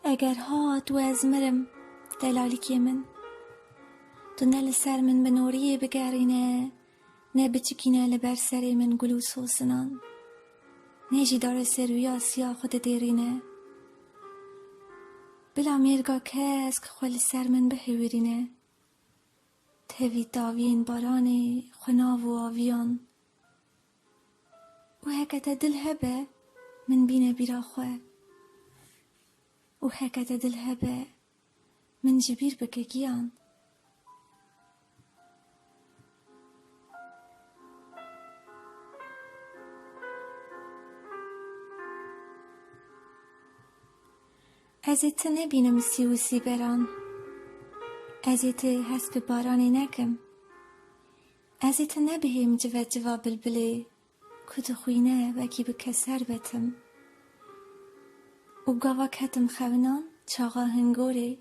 اگر هات و از مرم دلالیکی من تو نه لسر من بنوریه بگرینه نه بچکینه لبر سری من گلو سوسنان نه جی داره سرویا سیا خود دیرینه بلا میرگا کس که خوال سر من بهیورینه تهوی داوین بارانی خناو و آویان و هکت دل هبه من بینه بیرا خواه و هکت دل هبه من جبیر بکه گیان ازت نبینم سیوسی بران ازت حسب بارانی نکم ازت نبهم جوا بلبلی کد خوینه وکی بکسر بتم و گاوا کتم خوانان چاقا هنگوری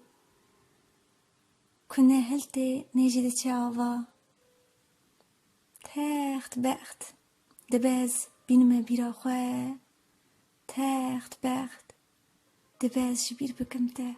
کنه هلتی نجد چاوا تخت بخت دباز بینم بیرا خواه تخت بخت دباز جبیر بکمته